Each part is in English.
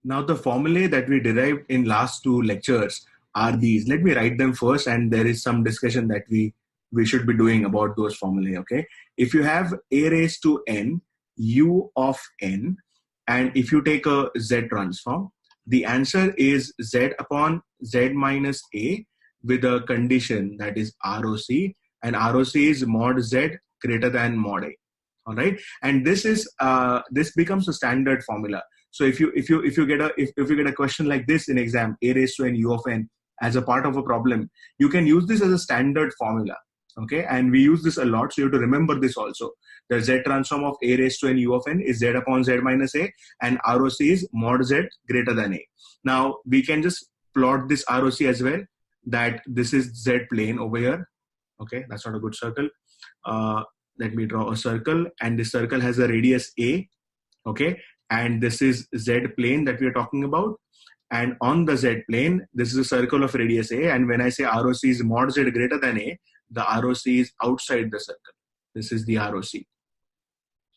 Now the formulae that we derived in last two lectures are these. Let me write them first, and there is some discussion that we should be doing about those formulae. Okay, if you have a raised to n u of n, and if you take a z transform, the answer is z upon z minus a with a condition that is ROC, and ROC is mod z greater than mod a. All right, and this becomes a standard formula. So if you get a question like this in exam, a raised to n u of n as a part of a problem, you can use this as a standard formula. Okay, and we use this a lot, so you have to remember this also. The z transform of a raised to n u of n is z upon z minus a, and ROC is mod z greater than a. Now we can just plot this ROC as well, that this is z plane over here. Okay, that's not a good circle. Let me draw a circle, and this circle has a radius a. Okay, and this is z plane that we are talking about, and on the z plane this is a circle of radius a, and when I say ROC is mod z greater than a, the ROC is outside the circle. This is the ROC.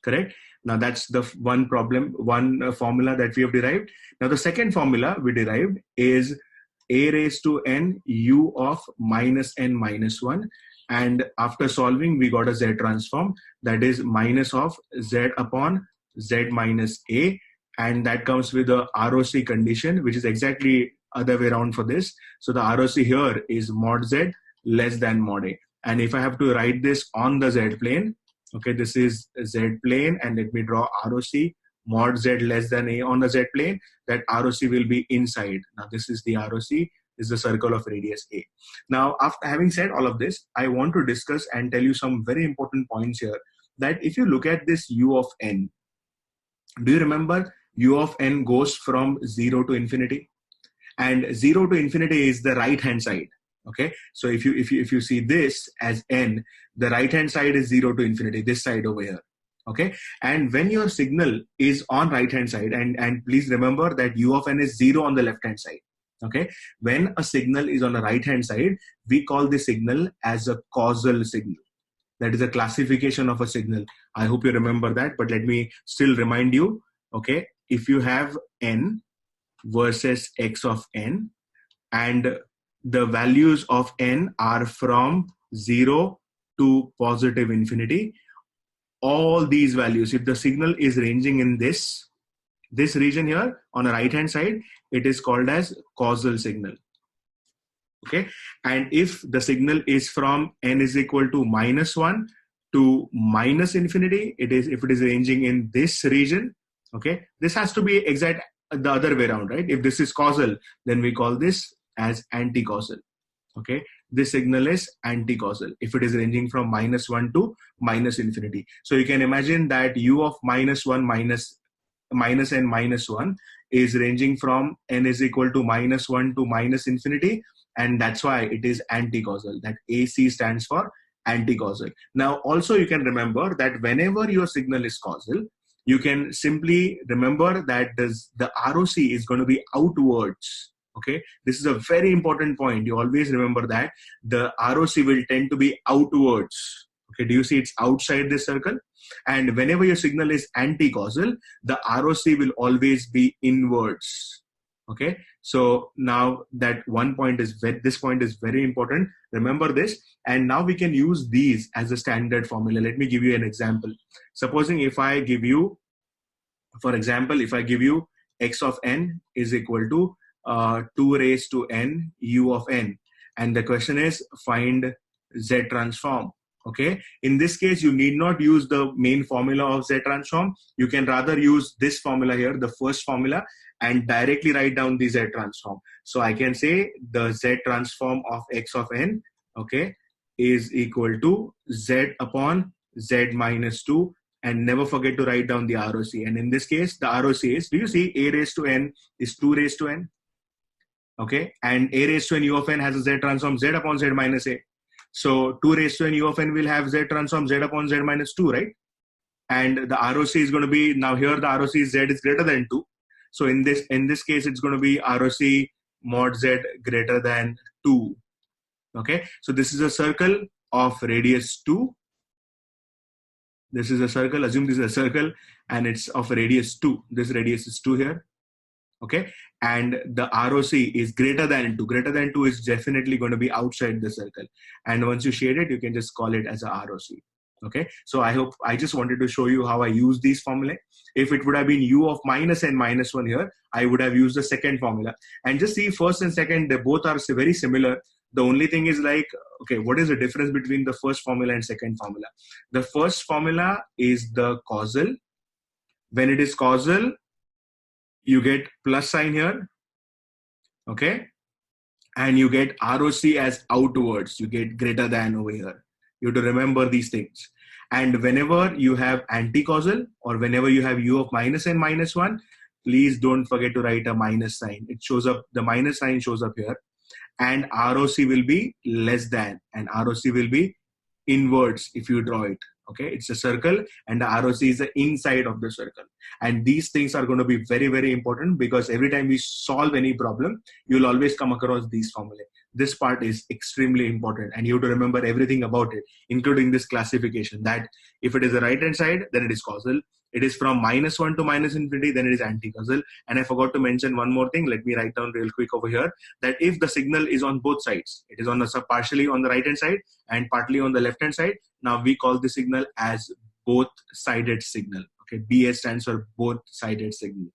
Correct? Now that's the one formula that we have derived. Now the second formula we derived is a raised to n u of minus n minus 1, and after solving we got a z transform that is minus of z upon z minus a, and that comes with a ROC condition, which is exactly other way around for this. So the ROC here is mod z less than mod a, and if I have to write this on the z plane, okay, this is z plane, and let me draw ROC mod z less than a on the z plane, that ROC will be inside. Now this is the ROC, is the circle of radius a. Now after having said all of this, I want to discuss and tell you some very important points here, that if you look at this u of n, do you remember u of n goes from 0 to infinity, and 0 to infinity is the right hand side. Okay, so if you see this as n, the right hand side is 0 to infinity, this side over here. Okay, and when your signal is on right hand side, and please remember that u of n is 0 on the left hand side. Okay, when a signal is on the right hand side, we call the signal as a causal signal. That is a classification of a signal. I hope you remember that, but let me still remind you. Okay, if you have n versus x of n, and the values of n are from 0 to positive infinity, all these values, if the signal is ranging in this region here on the right hand side, it is called as causal signal. Okay, and if the signal is from n is equal to minus 1 to minus infinity, if it is ranging in this region, okay, this has to be exact the other way around, right? If this is causal, then we call this as anti-causal. Okay, this signal is anti-causal if it is ranging from minus 1 to minus infinity. So you can imagine that u of minus 1 minus n minus 1 is ranging from n is equal to minus 1 to minus infinity, and that's why it is anti-causal. That AC stands for anti-causal. Now also you can remember that whenever your signal is causal, you can simply remember that the ROC is going to be outwards. Okay, this is a very important point. You always remember that the ROC will tend to be outwards. Okay, do you see it's outside this circle? And whenever your signal is anti-causal, the ROC will always be inwards. Okay, so now that this point is very important. Remember this, and now we can use these as a standard formula. Let me give you an example. Supposing if I give you, for example, if I give you x of n is equal to 2 raised to n u of n, and the question is find z transform. Okay, in this case you need not use the main formula of z transform. You can rather use this formula here, the first formula, and directly write down the z transform. So I can say the z transform of x of n, okay, is equal to z upon z minus 2, and never forget to write down the ROC. And in this case the ROC is, do you see a raised to n is 2 raised to n? Okay, and a raised to n u of n has a z transform z upon z minus a. So 2 raised to n u of n will have z transform z upon z minus 2, right? And the ROC is going to be, now here the ROC is z is greater than 2. So in this case it's going to be ROC mod z greater than 2. Okay, so this is a circle of radius 2. This is a circle, assume this is a circle, and it's of radius 2. This radius is 2 here. okay, and the ROC is greater than 2. Greater than 2 is definitely going to be outside the circle. And once you shade it, you can just call it as a ROC. Okay, so I just wanted to show you how I use these formulae. If it would have been U of minus n minus 1 here, I would have used the second formula. And just see, first and second, they both are very similar. The only thing is like, okay, what is the difference between the first formula and second formula? The first formula is the causal. When it is causal, you get plus sign here, okay? And you get ROC as outwards. You get greater than over here. You have to remember these things. And whenever you have anti-causal or whenever you have U of minus n minus 1, please don't forget to write a minus sign. It shows up, the minus sign shows up here. And ROC will be less than, and ROC will be inwards if you draw it. Okay, it's a circle and the ROC is the inside of the circle. And these things are going to be very, very important, because every time we solve any problem, you'll always come across these formulae. This part is extremely important and you have to remember everything about it, including this classification, that if it is the right hand side, then it is causal. It is from minus 1 to minus infinity, then it is anti-causal. And I forgot to mention one more thing. Let me write down real quick over here, that if the signal is on both sides, it is on the partially on the right hand side and partly on the left hand side. Now we call the signal as both sided signal. Okay, BS stands for both sided signal.